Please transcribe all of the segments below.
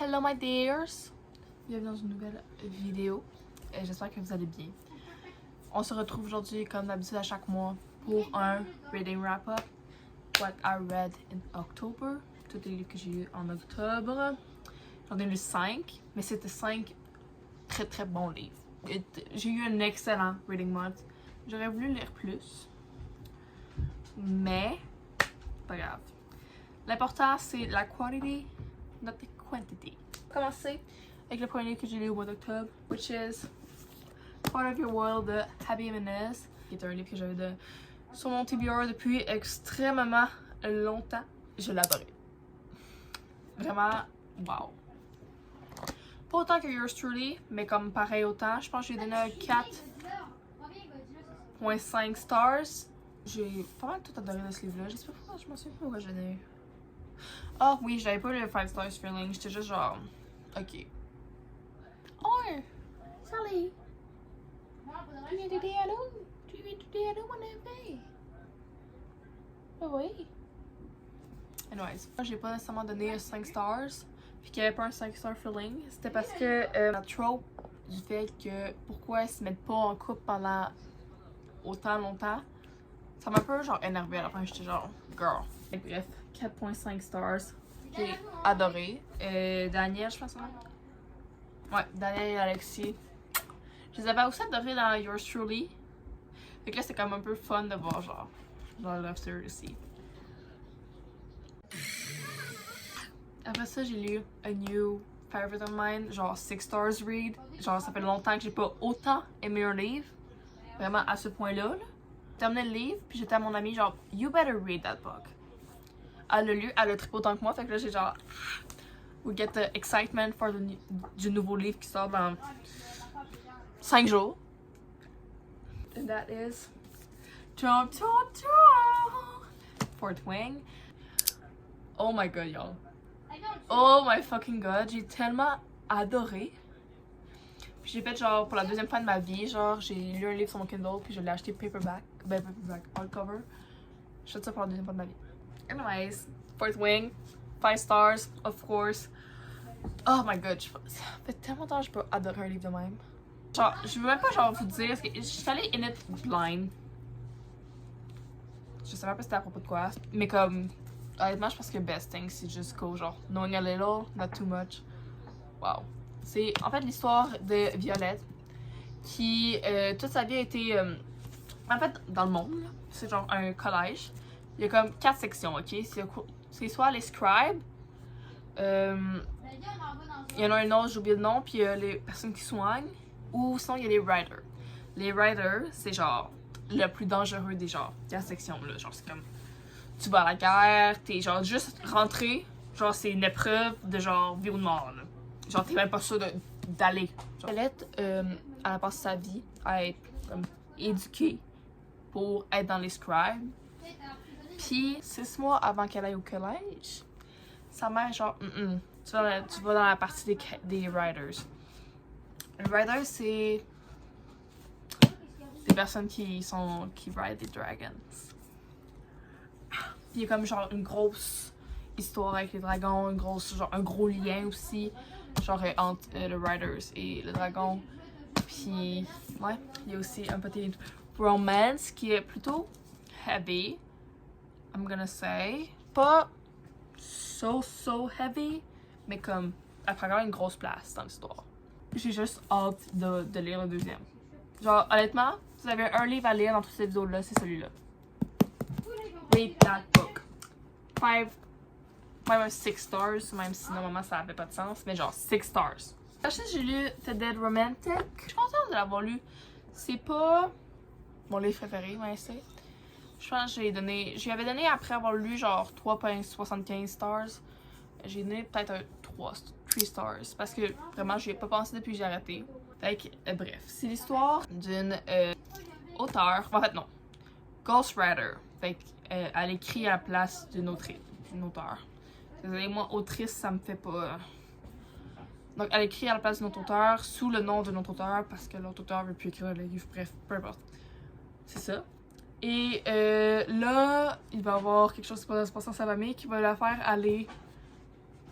Hello my dears! Bienvenue dans une nouvelle vidéo. J'espère que vous allez bien. On se retrouve aujourd'hui comme d'habitude à chaque mois pour un reading wrap-up. What I read in October. Tous les livres que j'ai eu en octobre. J'en ai lu 5, mais c'était 5 très très bons livres. J'ai eu un excellent reading month. J'aurais voulu lire plus. Mais, pas grave. L'important c'est la quality, not the quantity. On va commencer avec le premier livre que j'ai lu au mois d'octobre, which is Part of Your World de Abby Jimenez, qui est un livre que j'avais sur mon TBR depuis extrêmement longtemps. Je l'adore. Vraiment, wow. Pas autant que Yours Truly, mais comme pareil autant. Je pense que j'ai donné un 4.5 stars. J'ai pas mal tout adoré de ce livre-là. J'espère pas, je m'en souviens pas pourquoi j'en ai eu. Ah oui, j'avais pas eu le 5 stars feeling. J'étais juste genre, ok. Oh, Sally. Tu viens d'aider à l'eau? Tu viens d'aider à l'eau, mon ami? Oui. Anyways, j'ai pas nécessairement donné 5 stars. Puis qu'il n'y avait pas un 5 star feeling. C'était parce que la trope du fait que pourquoi ils se mettent pas en couple pendant autant longtemps, ça m'a un peu genre énervé à la fin. J'étais genre, girl. Et bref, 4.5 stars. J'ai adoré. Daniel, je pense. Ouais, Daniel et Alexis. Je les avais aussi adorés dans Yours Truly. Fait que là, c'était comme un peu fun de voir genre Love Story aussi. Après ça, j'ai lu A New Favorite of Mine, genre 6 stars read. Genre, ça fait longtemps que j'ai pas autant aimé un livre. Vraiment à ce point-là. J'ai terminé le livre, puis j'étais à mon amie, genre, You better read that book. Elle l'a lu, elle a trippé autant que moi, fait que là, j'ai genre, we get the excitement for du nouveau livre qui sort dans 5 jours. And that is Fourth Wing. Oh my god, y'all. Oh my fucking god, j'ai tellement adoré. Puis j'ai fait genre pour la deuxième fois de ma vie, genre j'ai lu un livre sur mon Kindle puis je l'ai acheté paperback, hardcover. J'ai fait ça pour la deuxième fois de ma vie. Anyways, Fourth Wing, 5 stars, of course. Oh my god, ça fait tellement longtemps que je peux adorer un livre de même. Genre, je veux même pas genre vous dire, parce que je suis allée in it blind. Je savais pas c'était à propos de quoi, mais comme honnêtement, je pense que best thing, c'est juste go, genre, knowing a little, not too much. Wow. C'est en fait l'histoire de Violette qui, toute sa vie a été, en fait, dans le monde, c'est genre un collège. Il y a comme 4 sections, ok? C'est soit les scribes, il y en a un autre, j'ai oublié le nom, puis il y a les personnes qui soignent, ou sinon il y a les writers. Les writers, c'est genre le plus dangereux des genres, 4 sections, là, genre c'est comme tu vas à la guerre, t'es genre juste rentré, genre c'est une épreuve de genre vie ou de mort, là. Genre t'es même pas sûr d'aller. Violette, elle a passé sa vie à être comme éduquée pour être dans les scribes. Puis 6 mois avant qu'elle aille au collège, sa mère genre tu vas dans la partie des writers. Les writers, c'est des personnes qui ride des dragons. Puis il y a comme genre une grosse histoire avec les dragons, un gros lien aussi, genre entre le Riders et le dragon. Puis ouais, il y a aussi un petit romance qui est plutôt heavy, I'm gonna say. Pas so heavy, mais comme elle prend quand même une grosse place dans l'histoire. J'ai juste hâte de lire le deuxième. Genre honnêtement, si vous avez un livre à lire dans toutes ces vidéos-là, c'est celui-là. Read that book. 6 stars, même si normalement ça avait pas de sens, mais genre 6 stars. Ensuite, j'ai lu The Dead Romantic. Je suis contente de l'avoir lu. C'est pas mon livre préféré, mais c'est. Je pense que j'y avais donné après avoir lu genre 3.75 stars. J'ai donné peut-être un 3 stars parce que vraiment j'y ai pas pensé depuis que j'ai arrêté. Fait que, bref, c'est l'histoire d'une auteure. En fait, non. Ghostwriter. Fait elle écrit à la place d'une auteure. Désolée, moi, autrice, ça me fait pas. Donc, elle écrit à la place d'un autre auteur, sous le nom d'un autre auteur, parce que l'autre auteur veut plus écrire le livre. Bref, peu importe. C'est ça. Et là, il va y avoir quelque chose qui va se passer dans sa famille qui va la faire aller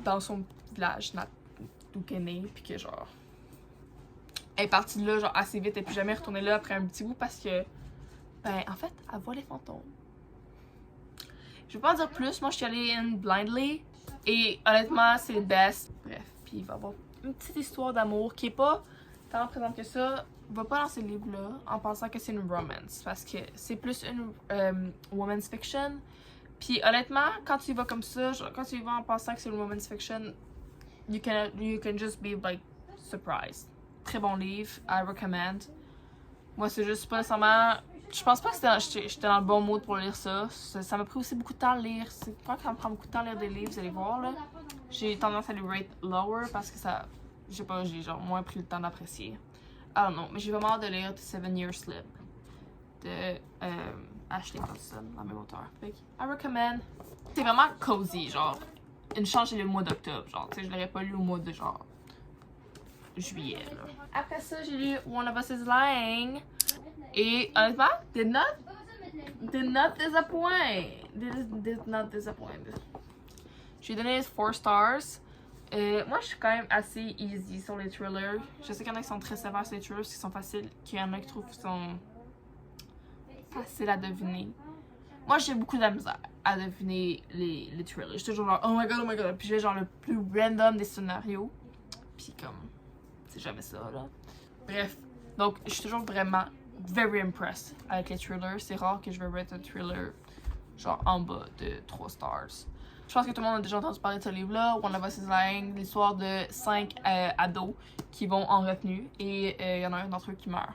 dans son village d'où qu'elle est née, puis que genre. Elle est partie de là, genre assez vite, et puis jamais retournée là après un petit bout parce que. Ben, en fait, elle voit les fantômes. Je vais pas en dire plus, moi je suis allée in blindly, et honnêtement, c'est le best. Bref, puis il va y avoir une petite histoire d'amour qui est pas tant présente que ça. Va pas dans ce livre-là en pensant que c'est une romance, parce que c'est plus une woman's fiction. Puis honnêtement, quand tu y vas comme ça, genre, quand tu y vas en pensant que c'est une woman's fiction, you can just be like surprised. Très bon livre, I recommend. Moi, c'est juste pas nécessairement. Je pense pas que j'étais dans le bon mood pour lire ça. Ça m'a pris aussi beaucoup de temps à lire. C'est pas que ça me prend beaucoup de temps à lire des livres, vous allez voir là. J'ai tendance à les rate lower parce que ça. Je sais pas, j'ai genre moins pris le temps d'apprécier. Ah non, mais j'ai vraiment hâte de lire The 7 Year Slip de Ashley Thompson, la même auteur. Fait I recommend. C'est vraiment cozy, genre. Une chance, j'ai le mois d'octobre, genre. Tu sais, je l'aurais pas lu au mois de genre. Juillet, là. Après ça, j'ai lu One of Us is Lying. Et honnêtement, did not disappoint. Did not disappoint. J'ai donné 4 stars. Moi, je suis quand même assez easy sur les thrillers. Je sais qu'il y en a qui sont très sévères sur les thrillers, qui sont faciles, qu'il y en a qui trouvent qu'ils sont faciles à deviner. Moi, j'ai beaucoup de la misère à deviner les thrillers. Je suis toujours genre, oh my god. Puis j'ai genre le plus random des scénarios. Puis comme, c'est jamais ça, là. Bref, donc je suis toujours vraiment very impressed avec les thrillers. C'est rare que je vais rate un thriller genre en bas de 3 stars. Je pense que tout le monde a déjà entendu parler de ce livre-là, One of Us is Lying, l'histoire de 5 ados qui vont en retenue et il y en a un d'entre eux qui meurt.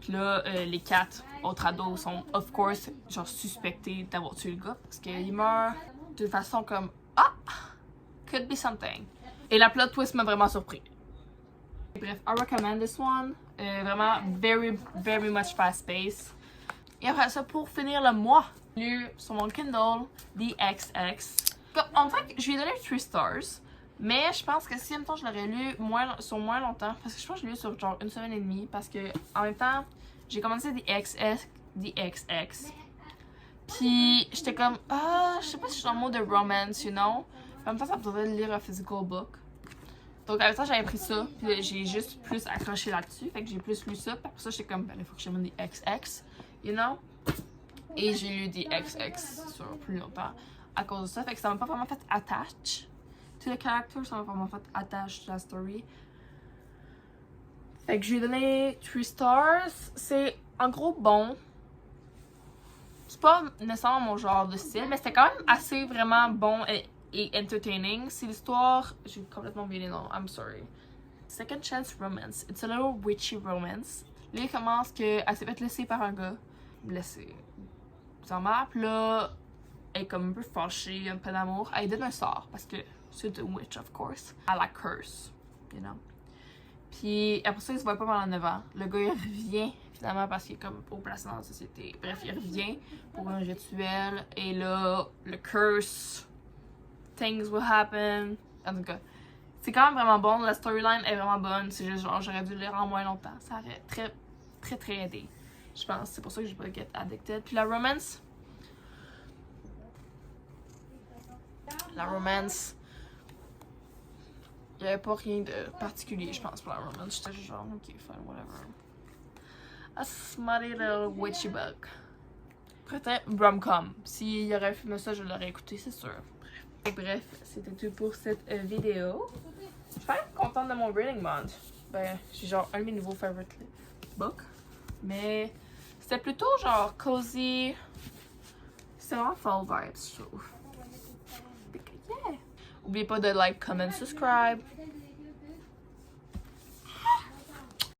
Puis là, les 4 autres ados sont, of course, genre suspectés d'avoir tué le gars parce qu'il meurt d'une façon comme could be something. Et la plot twist m'a vraiment surpris. Bref, I recommend this one. Vraiment, very much fast-paced. Et après ça, pour finir le mois, j'ai lu sur mon Kindle The XX. En fait, je lui ai donné 3 stars. Mais je pense que si en même temps je l'aurais lu sur moins longtemps, parce que je pense que je l'ai lu sur genre 1 semaine et demie, parce que en même temps, j'ai commencé The XX. Puis j'étais comme, je sais pas si je suis dans le mode de romance, you know. En même temps, ça me faudrait lire un physical book. Donc avec ça, j'avais pris ça, puis j'ai juste plus accroché là-dessus, fait que j'ai plus lu ça, puis après ça, j'étais comme, ben il faut que je mette des XX, you know? Et j'ai lu des XX sur plus longtemps à cause de ça, fait que ça m'a pas vraiment fait attach to the character, ça m'a vraiment fait attach to la story. Fait que je lui ai donné 3 stars, c'est en gros bon. C'est pas nécessairement mon genre de style, mais c'était quand même assez vraiment bon et entertaining. C'est l'histoire. J'ai complètement oublié les noms. I'm sorry. Second Chance Romance. It's a little witchy romance. Là, il commence qu'elle s'est fait laisser par un gars. Blessé. Bizarrement. Puis là, elle est comme un peu fâchée, un peu d'amour. Elle donne un sort parce que c'est une witch, of course. Elle la curse. You know. Puis après ça, il se voit pas pendant 9 ans. Le gars, il revient finalement parce qu'il est comme pas placé dans la société. Bref, il revient pour un rituel. Et là, le curse. Things will happen. En tout cas, c'est quand même vraiment bon. La storyline est vraiment bonne. C'est juste genre, j'aurais dû le lire en moins longtemps. Ça aurait très aidé. Je pense. C'est pour ça que j'ai pas get addicted. Puis la romance. Il n'y avait pas rien de particulier, je pense, pour la romance. J'étais juste genre, ok, fine, whatever. A smutty little witchy book. Peut-être rom-com. S'il y aurait filmé ça, je l'aurais écouté, c'est sûr. Bref, c'était tout pour cette vidéo. Je suis quand même contente de mon reading month. Ben, j'ai genre un de mes nouveaux favorite books. Mais c'était plutôt genre cozy. C'était vraiment fall vibes, je trouve. Yeah! N'oubliez pas de like, comment, subscribe.